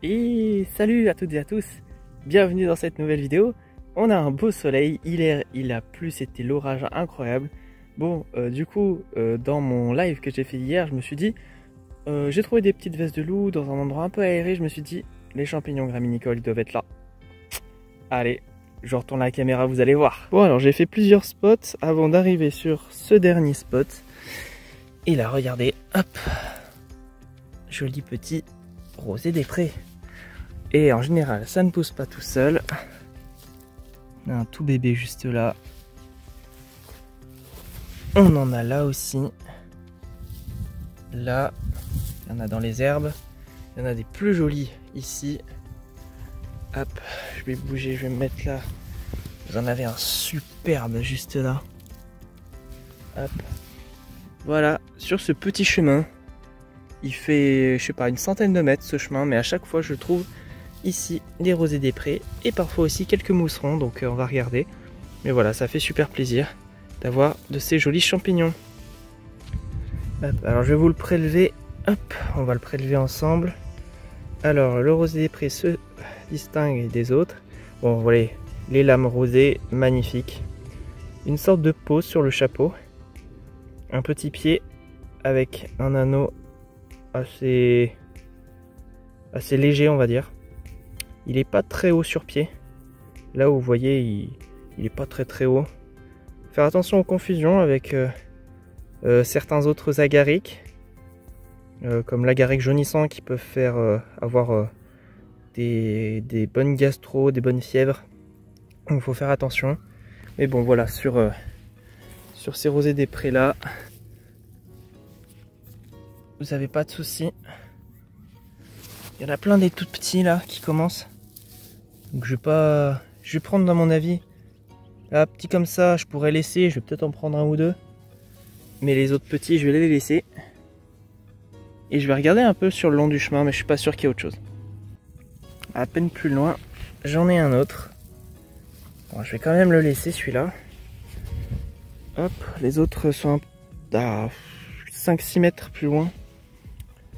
Et salut à toutes et à tous, bienvenue dans cette nouvelle vidéo. On a un beau soleil, il a plu, c'était l'orage incroyable. Bon, dans mon live que j'ai fait hier, je me suis dit, j'ai trouvé des petites vestes de loup dans un endroit un peu aéré. Je me suis dit, les champignons graminicoles, ils doivent être là. Allez, je retourne la caméra, vous allez voir. Bon, alors j'ai fait plusieurs spots avant d'arriver sur ce dernier spot. Et là, regardez, hop, joli petit rosé des prés. Et en général, ça ne pousse pas tout seul. On a un tout bébé juste là. On en a là aussi. Là, il y en a dans les herbes. Il y en a des plus jolis ici. Hop, je vais bouger, je vais me mettre là. Vous en avez un superbe juste là. Hop. Voilà, sur ce petit chemin. Il fait, je sais pas, une centaine de mètres ce chemin, mais à chaque fois je trouve ici des rosés des prés et parfois aussi quelques mousserons, donc on va regarder. Mais voilà, ça fait super plaisir d'avoir de ces jolis champignons. Hop, alors je vais vous le prélever. Hop, on va le prélever ensemble. Alors le rosé des prés se distingue des autres. Bon, vous voyez, les lames rosées, magnifiques. Une sorte de peau sur le chapeau. Un petit pied avec un anneau assez léger, on va dire. Il est pas très haut sur pied. Là où vous voyez, il est pas très haut. Faire attention aux confusions avec certains autres agarics, comme l'agaric jaunissant qui peuvent faire avoir des bonnes gastro, des bonnes fièvres. Donc il faut faire attention. Mais bon, voilà, sur ces rosés des prés là, vous n'avez pas de soucis. Il y en a plein des tout petits là qui commencent. Donc je vais prendre, dans mon avis, là, petit comme ça, je pourrais laisser, je vais peut-être en prendre un ou deux. Mais les autres petits, je vais les laisser. Et je vais regarder un peu sur le long du chemin, mais je suis pas sûr qu'il y ait autre chose. À peine plus loin, j'en ai un autre. Bon, je vais quand même le laisser celui-là. Hop, les autres sont à 5-6 mètres plus loin.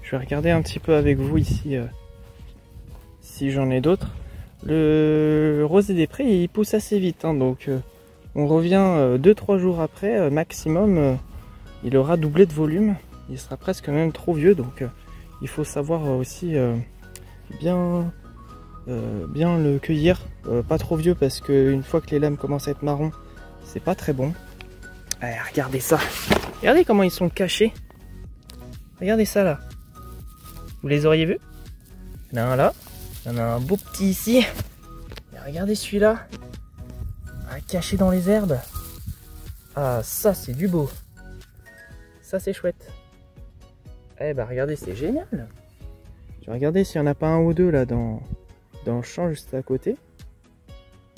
Je vais regarder un petit peu avec vous ici si j'en ai d'autres. Le rosé des prés, il pousse assez vite, hein, donc on revient 2-3 jours après, maximum, il aura doublé de volume. Il sera presque même trop vieux, donc il faut savoir aussi bien le cueillir. Pas trop vieux parce qu'une fois que les lames commencent à être marron, c'est pas très bon. Allez, regardez ça. Regardez comment ils sont cachés. Regardez ça là. Vous les auriez vus? Il y en a un là. Il y en a un beau petit ici. Et regardez celui-là. Caché dans les herbes. Ah, ça c'est du beau. Ça c'est chouette. Eh ben regardez, c'est génial. Je vais regarder s'il n'y en a pas un ou deux là dans le champ juste à côté.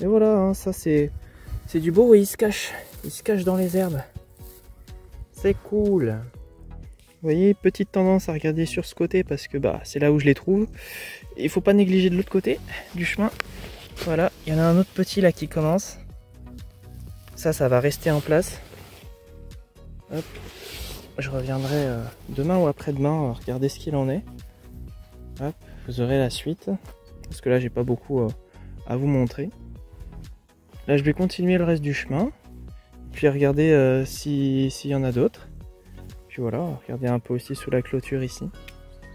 Et voilà, hein, ça c'est du beau et il se cache. Il se cache dans les herbes. C'est cool. Vous voyez, petite tendance à regarder sur ce côté parce que bah c'est là où je les trouve. Il faut pas négliger de l'autre côté du chemin. Voilà, il y en a un autre petit là qui commence. Ça va rester en place. Hop. Je reviendrai demain ou après-demain regarder ce qu'il en est. Hop, vous aurez la suite. Parce que là j'ai pas beaucoup à vous montrer. Là je vais continuer le reste du chemin. Puis regarder s'il y en a d'autres. Puis voilà, regardez un peu aussi sous la clôture ici.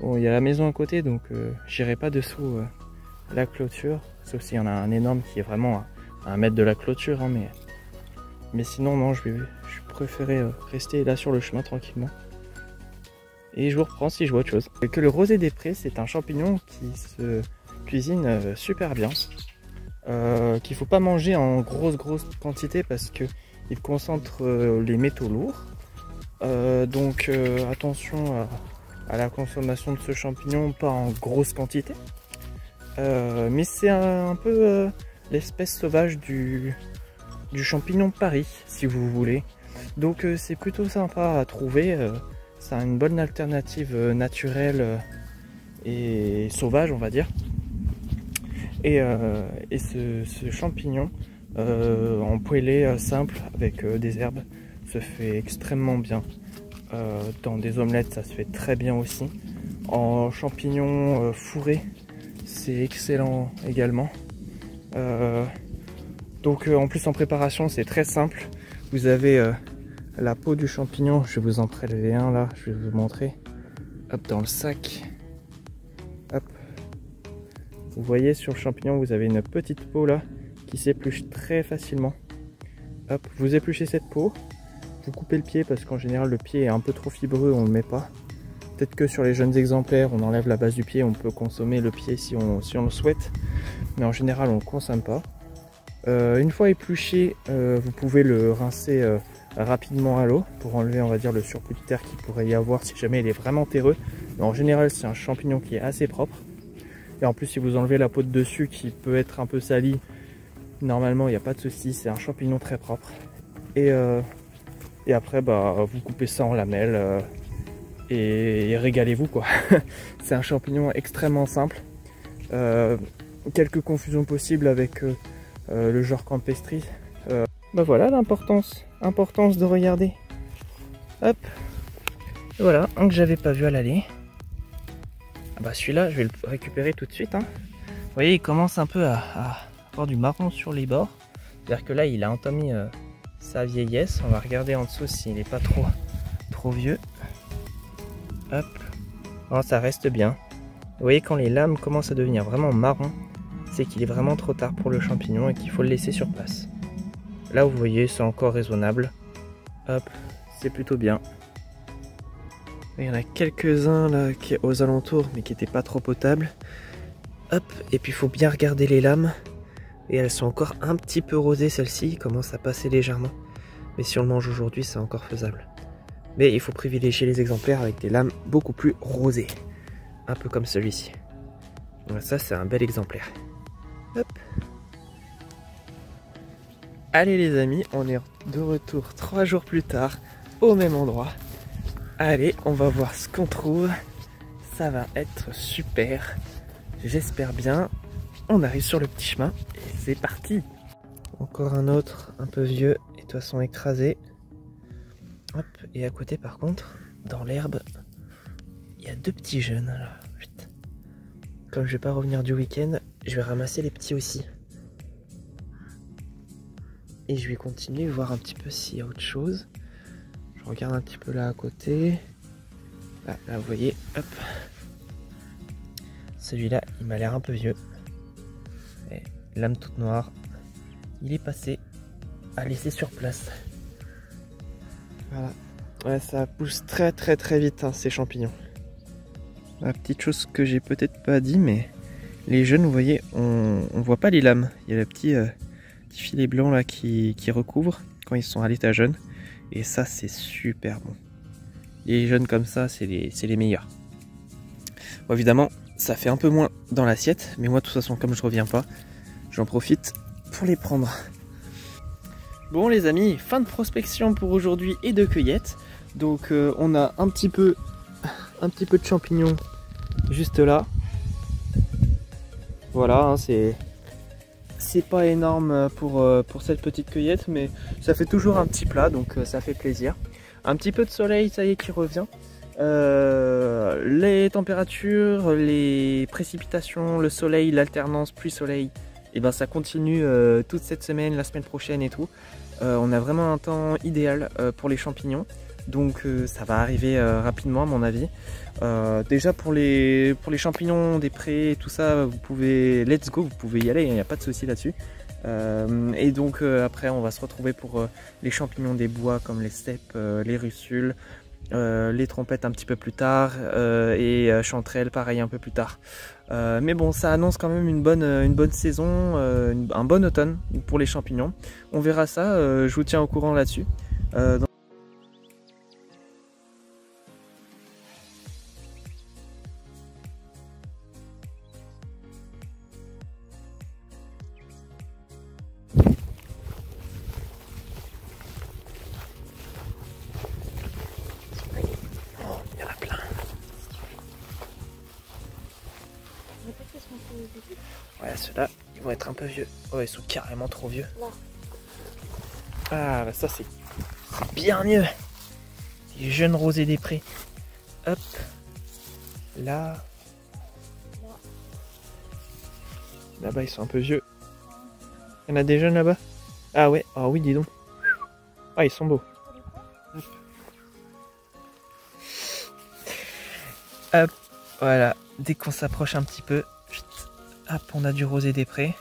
Bon, il y a la maison à côté, donc j'irai pas dessous la clôture. Sauf s'il y en a un énorme qui est vraiment à 1 mètre de la clôture. Hein, mais sinon, non, je préférais rester là sur le chemin tranquillement. Et je vous reprends si je vois autre chose. Que le rosé des prés, c'est un champignon qui se cuisine super bien. Qu'il faut pas manger en grosse quantité parce que il concentre les métaux lourds. Donc attention à la consommation de ce champignon, pas en grosse quantité. Mais c'est un peu l'espèce sauvage du champignon de Paris, si vous voulez. Donc c'est plutôt sympa à trouver. Ça a une bonne alternative naturelle et sauvage, on va dire. Et ce champignon en poêlé simple avec des herbes se fait extrêmement bien. Dans des omelettes, ça se fait très bien aussi. En champignons fourrés, c'est excellent également. Donc en plus en préparation c'est très simple. Vous avez la peau du champignon, je vais vous en prélever un là, je vais vous montrer. Hop, dans le sac. Hop. Vous voyez sur le champignon vous avez une petite peau là qui s'épluche très facilement. Hop, vous épluchez cette peau, vous coupez le pied parce qu'en général le pied est un peu trop fibreux, on ne le met pas. Peut-être que sur les jeunes exemplaires on enlève la base du pied, on peut consommer le pied si on le souhaite. Mais en général on ne le consomme pas. Une fois épluché, vous pouvez le rincer rapidement à l'eau pour enlever on va dire le surplus de terre qu'il pourrait y avoir si jamais il est vraiment terreux. Mais en général c'est un champignon qui est assez propre. Et en plus si vous enlevez la peau de dessus qui peut être un peu salie, normalement il n'y a pas de souci, c'est un champignon très propre. Et après bah, vous coupez ça en lamelles et régalez-vous quoi. C'est un champignon extrêmement simple. Quelques confusions possibles avec le genre campestris. Bah voilà l'importance de regarder. Hop. Et voilà, un que j'avais pas vu à l'aller. Ah bah celui-là je vais le récupérer tout de suite. Hein. Vous voyez il commence un peu à avoir du marron sur les bords. C'est-à-dire que là il a entamé sa vieillesse. On va regarder en dessous s'il n'est pas trop vieux. Hop. Oh, ça reste bien. Vous voyez quand les lames commencent à devenir vraiment marron, c'est qu'il est vraiment trop tard pour le champignon et qu'il faut le laisser sur place. Là vous voyez c'est encore raisonnable. Hop, c'est plutôt bien. Il y en a quelques-uns là qui aux alentours mais qui n'étaient pas trop potables. Hop, et puis il faut bien regarder les lames. Et elles sont encore un petit peu rosées celles-ci, commencent à passer légèrement. Mais si on le mange aujourd'hui c'est encore faisable. Mais il faut privilégier les exemplaires avec des lames beaucoup plus rosées. Un peu comme celui-ci. Ça c'est un bel exemplaire. Hop. Allez les amis, on est de retour 3 jours plus tard au même endroit. Allez, on va voir ce qu'on trouve. Ça va être super. J'espère bien. On arrive sur le petit chemin et c'est parti. Encore un autre, un peu vieux et de toute façon écrasé. Hop, et à côté par contre, dans l'herbe, il y a 2 petits jeunes. Alors, vite. Comme je vais pas revenir du week-end, je vais ramasser les petits aussi. Et je vais continuer, voir un petit peu s'il y a autre chose. Je regarde un petit peu là à côté. Là vous voyez, hop. Celui-là, il m'a l'air un peu vieux. Et lame toute noire. Il est passé à laisser sur place. Voilà. Ouais, ça pousse très vite hein, ces champignons. La petite chose que j'ai peut-être pas dit, mais les jeunes, vous voyez, on voit pas les lames. Il y a le petit filet blanc là qui recouvre quand ils sont à l'état jeune. Et ça, c'est super bon. Les jeunes comme ça, c'est les meilleurs. Bon, évidemment, ça fait un peu moins dans l'assiette, mais moi, de toute façon, comme je reviens pas, j'en profite pour les prendre. Bon les amis, fin de prospection pour aujourd'hui et de cueillette. Donc on a un petit peu de champignons juste là. Voilà, hein, c'est pas énorme pour cette petite cueillette, mais ça fait toujours un petit plat, donc ça fait plaisir. Un petit peu de soleil, ça y est, qui revient. Les températures, les précipitations, le soleil, l'alternance pluie-soleil, et ben ça continue toute cette semaine, la semaine prochaine et tout. On a vraiment un temps idéal pour les champignons, donc ça va arriver rapidement à mon avis. Déjà pour les champignons des prés et tout ça, vous pouvez, let's go, vous pouvez y aller, il n'y a pas de souci là-dessus. Et donc après on va se retrouver pour les champignons des bois comme les steppes, les russules, les trompettes un petit peu plus tard et chanterelles pareil un peu plus tard. Mais bon, ça annonce quand même une bonne saison, un bon automne pour les champignons. On verra ça, je vous tiens au courant là-dessus. Il y en a plein. Ouais, ceux-là, ils vont être un peu vieux. Ouais, ils sont carrément trop vieux. Ah, bah ça c'est bien mieux. Les jeunes rosés des prés. Hop. Là. Là-bas, ils sont un peu vieux. Il y en a des jeunes là-bas? Ah ouais, ah oui, dis donc. Ah, ils sont beaux. Hop. Hop, voilà. Dès qu'on s'approche un petit peu, hop, on a du rosé des prés.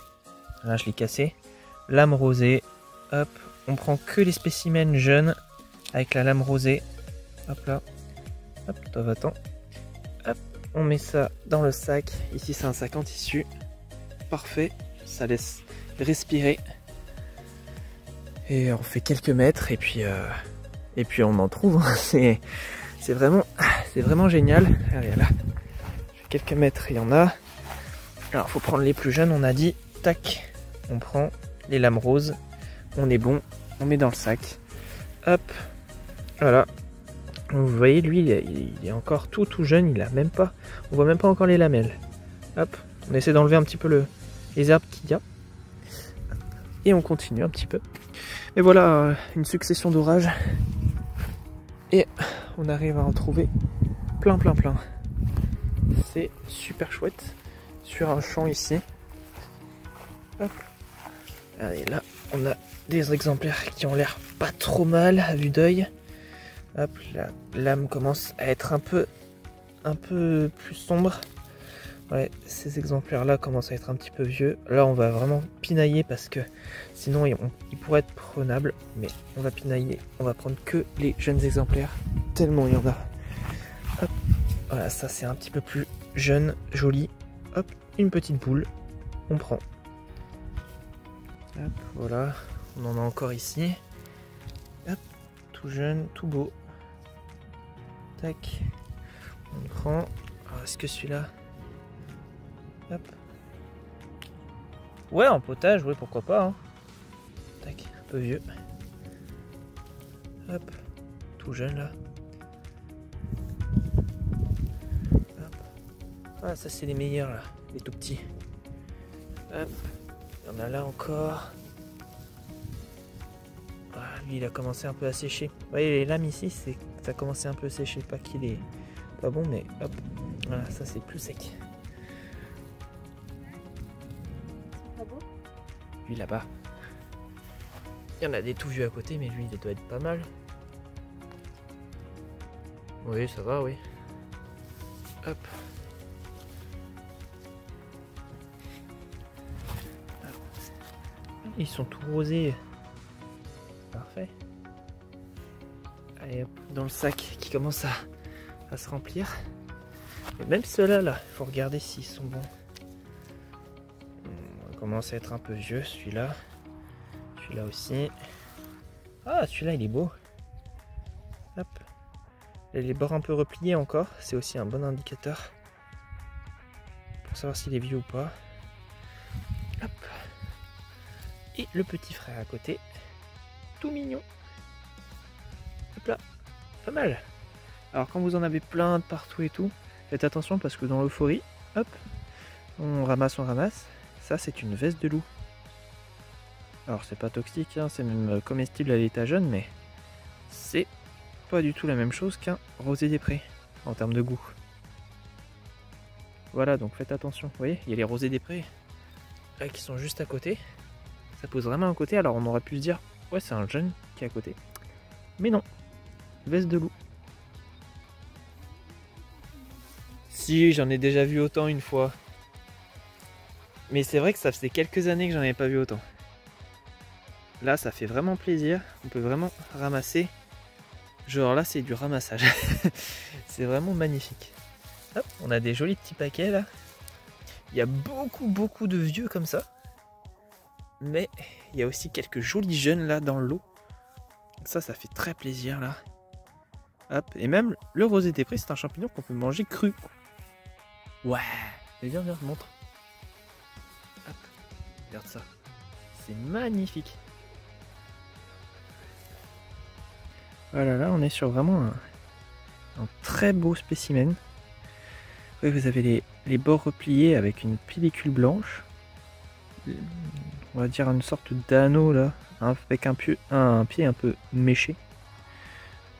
Là, je l'ai cassé. Lame rosée. Hop, on prend que les spécimens jeunes avec la lame rosée. Hop là. Hop, toi va-t'en. Hop, on met ça dans le sac. Ici, c'est un sac en tissu. Parfait. Ça laisse respirer. Et on fait quelques mètres et puis on en trouve. C'est vraiment génial. Allez, là. Je fais quelques mètres, il y en a. Alors, faut prendre les plus jeunes, on a dit. Tac. On prend les lames roses. On est bon. On met dans le sac. Hop. Voilà. Vous voyez, lui, il est encore tout jeune. Il a même pas. On voit même pas encore les lamelles. Hop. On essaie d'enlever un petit peu les herbes qu'il y a. Et on continue un petit peu. Et voilà, une succession d'orages. Et on arrive à en trouver plein. C'est super chouette. Sur un champ ici. Hop. Allez, là, on a des exemplaires qui ont l'air pas trop mal à vue d'œil. Hop, la lame commence à être un peu plus sombre. Ouais, ces exemplaires-là commencent à être un petit peu vieux. Là, on va vraiment pinailler parce que sinon, ils pourraient être prenables. Mais on va pinailler. On va prendre que les jeunes exemplaires. Tellement il y en a. Hop. Voilà, ça c'est un petit peu plus jeune, joli. Hop, une petite boule. On prend. Hop, voilà. On en a encore ici. Hop, tout jeune, tout beau. Tac. On prend. Alors, est-ce que celui-là... Hop. Ouais, en potage, ouais, pourquoi pas. Hein. Tac, un peu vieux. Hop, tout jeune là. Hop. Ah, ça c'est les meilleurs là, les tout petits. Hop, il y en a là encore. Ah, lui il a commencé un peu à sécher. Vous voyez les lames ici, ça a commencé un peu à sécher. Pas qu'il est pas bon, mais hop, voilà, ça c'est plus sec. Lui là-bas. Il y en a des tout vieux à côté, mais lui il doit être pas mal. Oui, ça va, oui. Hop. Ils sont tout rosés. Parfait. Allez hop, dans le sac qui commence à se remplir. Et même ceux-là, là, il faut regarder s'ils sont bons. On commence à être un peu vieux, celui-là. Celui-là aussi. Ah, celui-là, il est beau. Hop. Les bords un peu repliés encore. C'est aussi un bon indicateur. Pour savoir s'il est vieux ou pas. Hop. Et le petit frère à côté. Tout mignon. Hop là. Pas mal. Alors quand vous en avez plein de partout et tout, faites attention parce que dans l'euphorie, hop, on ramasse. Ça, c'est une veste de loup. Alors, c'est pas toxique, hein, c'est même comestible à l'état jeune, mais c'est pas du tout la même chose qu'un rosé des prés en termes de goût. Voilà, donc faites attention. Vous voyez, il y a les rosés des prés là qui sont juste à côté. Ça pose vraiment à côté. Alors, on aurait pu se dire, ouais, c'est un jeune qui est à côté. Mais non, veste de loup. Si, j'en ai déjà vu autant une fois. Mais c'est vrai que ça faisait quelques années que j'en avais pas vu autant. Là, ça fait vraiment plaisir. On peut vraiment ramasser. Genre là, c'est du ramassage. C'est vraiment magnifique. Hop, on a des jolis petits paquets là. Il y a beaucoup de vieux comme ça. Mais il y a aussi quelques jolis jeunes là dans l'eau. Ça fait très plaisir là. Hop, et même le rosé des prés, c'est un champignon qu'on peut manger cru. Ouais. Et viens, montre. Hop, regarde ça. C'est magnifique. Voilà, là on est sur vraiment un très beau spécimen. Oui, vous avez les bords repliés avec une pellicule blanche. On va dire une sorte d'anneau là, avec un pied un peu méché.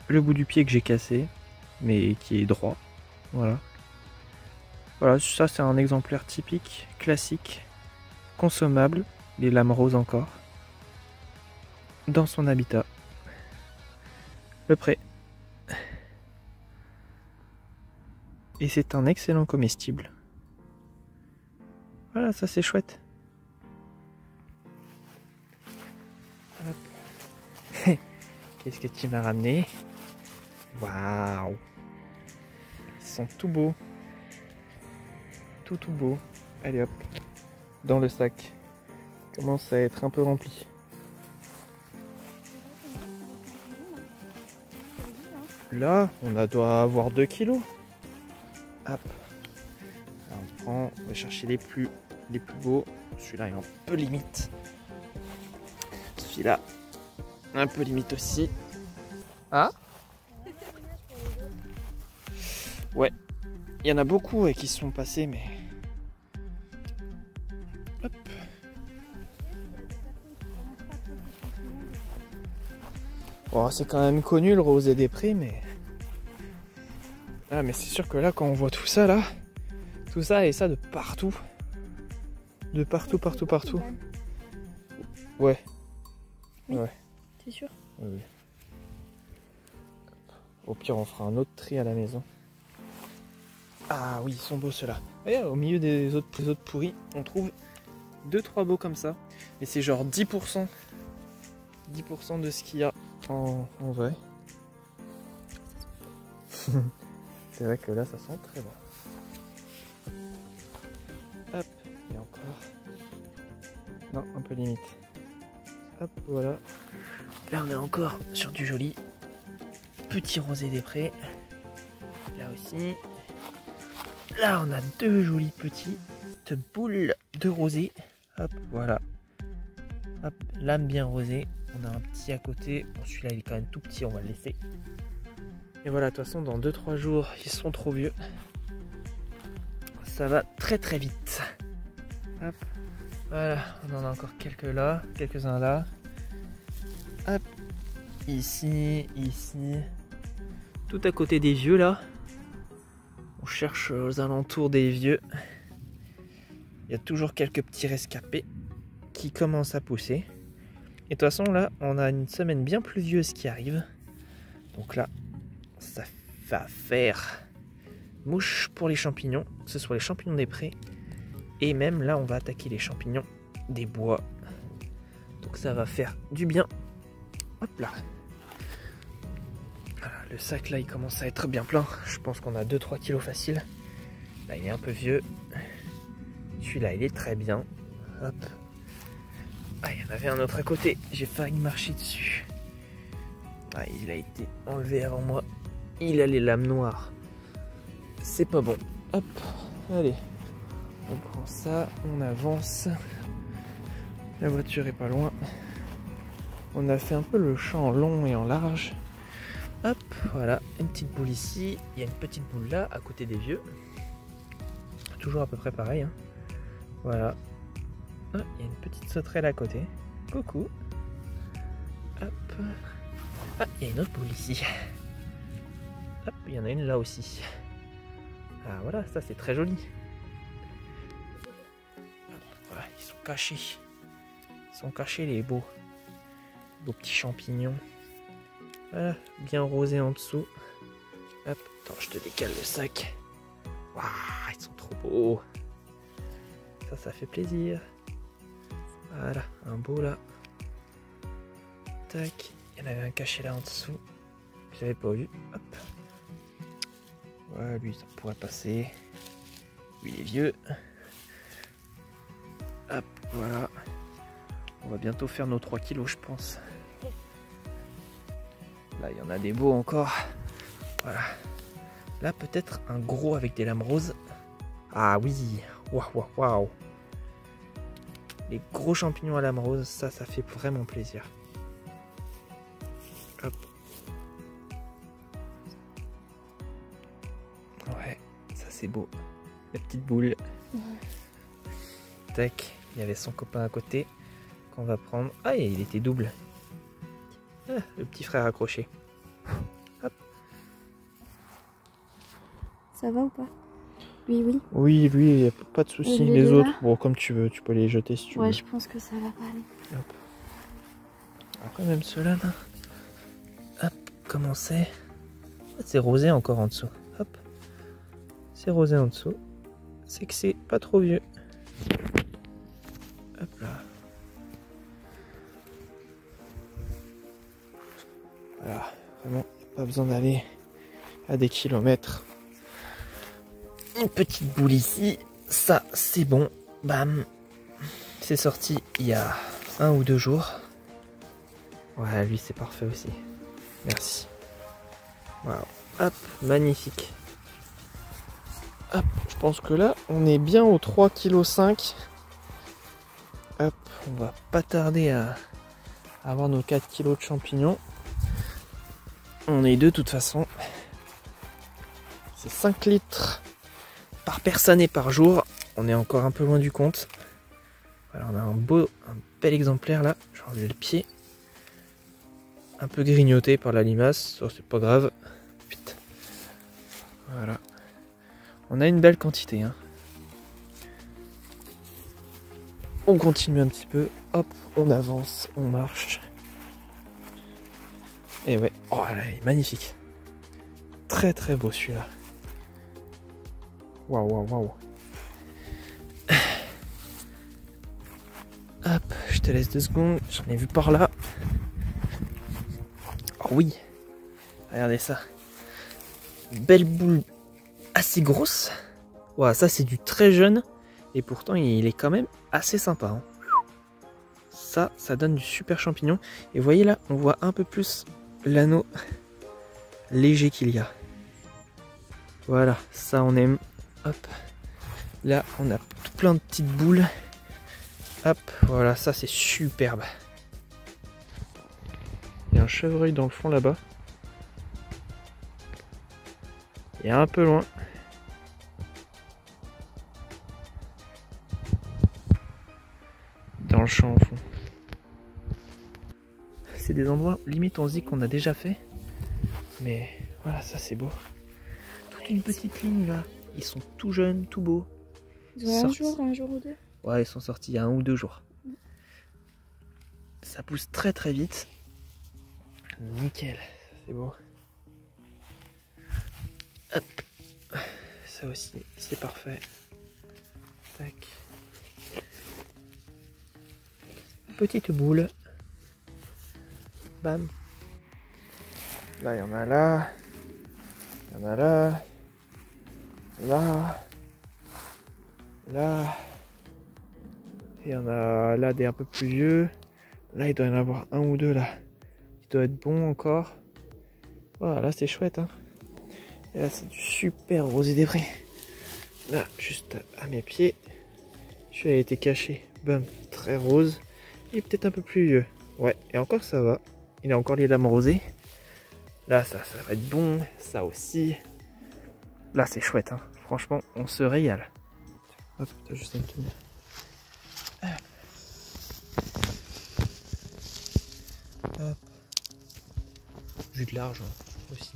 Le bout du pied que j'ai cassé, mais qui est droit. Voilà. Voilà, ça c'est un exemplaire typique, classique. consommable, les lames roses encore, dans son habitat. Le pré. Et c'est un excellent comestible. Voilà, ça c'est chouette. Qu'est-ce que tu m'as ramené? Waouh! Ils sont tout beaux. Tout beaux. Allez hop, dans le sac. Commence à être un peu rempli. Là, doit avoir 2 kilos. Hop. Là, on prend, on va chercher les plus beaux. Celui-là est un peu limite. Celui-là, un peu limite aussi. Ah? Ouais. Il y en a beaucoup qui sont passés, mais... Hop. Bon, c'est quand même connu le rosé des prés, mais... Ah, mais c'est sûr que là, quand on voit tout ça, là... Tout ça et ça de partout. De partout. Ouais. Oui. Ouais. C'est sûr? Oui. Au pire, on fera un autre tri à la maison. Ah oui, ils sont beaux ceux-là. Au milieu des autres pourris, on trouve 2-3 beaux comme ça. Et c'est genre 10%. 10% de ce qu'il y a en vrai. C'est vrai que là, ça sent très bon. Hop, et encore. Non, un peu limite. Hop, voilà. Là, on est encore sur du joli petit rosé des prés. Là aussi. Là, on a 2 jolies petites boules de rosé. Hop, voilà. Hop, lame bien rosée. On a un petit à côté. Bon, celui-là, il est quand même tout petit, on va le laisser. Et voilà, de toute façon, dans 2-3 jours, ils seront trop vieux. Ça va très vite. Hop, voilà, on en a encore quelques-uns là. Hop, ici. Tout à côté des vieux là. On cherche aux alentours des vieux. Il y a toujours quelques petits rescapés qui commencent à pousser. Et de toute façon là, on a une semaine bien pluvieuse qui arrive. Donc là, ça va faire mouche pour les champignons, que ce soit les champignons des prés. Et même là, on va attaquer les champignons des bois. Donc ça va faire du bien. Hop là. Voilà, le sac là, il commence à être bien plein. Je pense qu'on a 2-3 kilos facile. Là, il est un peu vieux. Celui-là, il est très bien. Hop. Ah, il y en avait un autre à côté. J'ai failli marcher dessus. Ah, il a été enlevé avant moi. Il a les lames noires. C'est pas bon. Hop. Allez. On prend ça. On avance. La voiture est pas loin. On a fait un peu le champ en long et en large. Hop. Voilà. Une petite boule ici. Il y a une petite boule là, à côté des vieux. Toujours à peu près pareil. Hein. Voilà. Ah, il y a une petite sauterelle à côté. Coucou. Hop. Ah, il y a une autre boule ici. Hop, il y en a une là aussi. Ah voilà, ça c'est très joli. Voilà, ils sont cachés. Ils sont cachés les beaux petits champignons. Voilà, bien rosés en dessous. Hop, attends, je te décale le sac. Waouh, ils sont trop beaux. Ça fait plaisir. Voilà, un beau là. Tac, il y en avait un caché là en dessous. Je l'avais pas vu. Hop. Ouais, lui, ça pourrait passer. Lui, il est vieux. Hop, voilà. On va bientôt faire nos 3 kilos, je pense. Là, il y en a des beaux encore. Voilà. Là, peut-être un gros avec des lames roses. Ah oui. Waouh. Les gros champignons à lames roses, ça fait vraiment plaisir. Hop. Ouais, ça c'est beau. La petite boule. Tac, il y avait son copain à côté qu'on va prendre. Ah, et il était double. Ah, le petit frère accroché. Hop. Ça va ou pas? Oui. Oui, lui, y a pas de souci. Et Les deux autres, là bon, comme tu veux, tu peux les jeter si tu veux. Ouais, je pense que ça va pas aller. Hop. Alors, quand même, ceux-là, là. Hop, comment c'est? C'est rosé encore en dessous. Hop. C'est rosé en dessous. C'est que c'est pas trop vieux. Hop là. Voilà. Vraiment, pas besoin d'aller à des kilomètres. Une petite boule ici. Ça, c'est bon. Bam. C'est sorti il y a 1 ou 2 jours. Ouais, lui, c'est parfait aussi. Merci. Wow. Hop, magnifique. Hop, je pense que là, on est bien aux 3,5 kg. Hop, on va pas tarder à avoir nos 4 kg de champignons. On est deux de toute façon. C'est 5 litres par personne et par jour. On est encore un peu loin du compte. Alors on a un bel exemplaire là. Je vais enlever le pied. Un peu grignoté par la limace. Ça, c'est pas grave. Vite. Voilà. On a une belle quantité. Hein. On continue un petit peu. Hop, on avance, on marche. Et ouais, oh là, il est magnifique. Très très beau celui-là. Waouh, waouh, waouh. Hop, je te laisse 2 secondes. J'en ai vu par là. Oh oui. Regardez ça. Belle boule assez grosse. Waouh, ça c'est du très jeune. Et pourtant il est quand même assez sympa. Hein. Ça donne du super champignon. Et vous voyez là, on voit un peu plus l'anneau léger qu'il y a. Voilà, ça on aime. Hop. Là, on a tout plein de petites boules. Hop, voilà, ça c'est superbe. Il y a un chevreuil dans le fond là-bas. Il est un peu loin. Dans le champ au fond. C'est des endroits limite on se dit qu'on a déjà fait. Mais voilà, ça c'est beau. Toute une petite ligne là. Ils sont tout jeunes, tout beaux. Un jour ou deux. Ouais, ils sont sortis il y a 1 ou 2 jours. Ça pousse très très vite. Nickel, c'est beau. Hop. Ça aussi, c'est parfait. Tac. Petite boule. Bam. Là, il y en a là. Il y en a là. Là. Là. Et il y en a là des un peu plus vieux. Là, il doit y en avoir 1 ou 2 là. Il doit être bon encore. Voilà, là c'est chouette. Hein. Et là, c'est du super rosé des prés. Là, juste à mes pieds. Celui-là a été caché. Bam, très rose. Il est peut-être un peu plus vieux. Ouais, et encore ça va. Il a encore les lames rosées. Là, ça va être bon. Ça aussi. Là, c'est chouette. Hein. Franchement, on se régale. Hop, t'as juste à me tenir. Hop. Jus de l'argent aussi.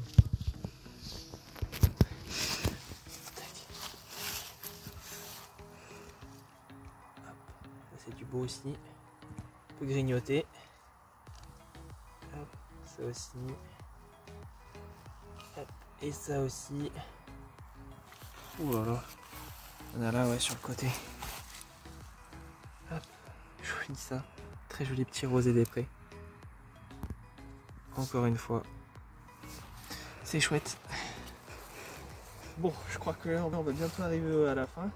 C'est du beau aussi. On peut grignoter. Hop, ça aussi. Hop, et ça aussi. Ouh là là. On a là, ouais, sur le côté. Hop, joli ça. Très joli petit rosé des prés. Encore une fois. C'est chouette. Bon, je crois que là, on va bientôt arriver à la fin.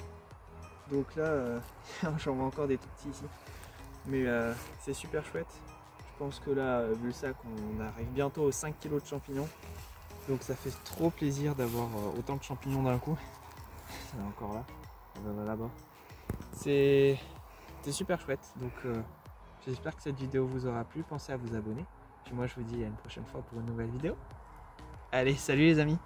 Donc là, j'en vois encore des tout petits ici. Mais c'est super chouette. Je pense que là, vu le sac, on arrive bientôt aux 5 kg de champignons. Donc ça fait trop plaisir d'avoir autant de champignons d'un coup. Il y en a encore là. Il y en a là-bas. C'est super chouette. Donc j'espère que cette vidéo vous aura plu. Pensez à vous abonner. Puis moi, je vous dis à une prochaine fois pour une nouvelle vidéo. Allez, salut les amis!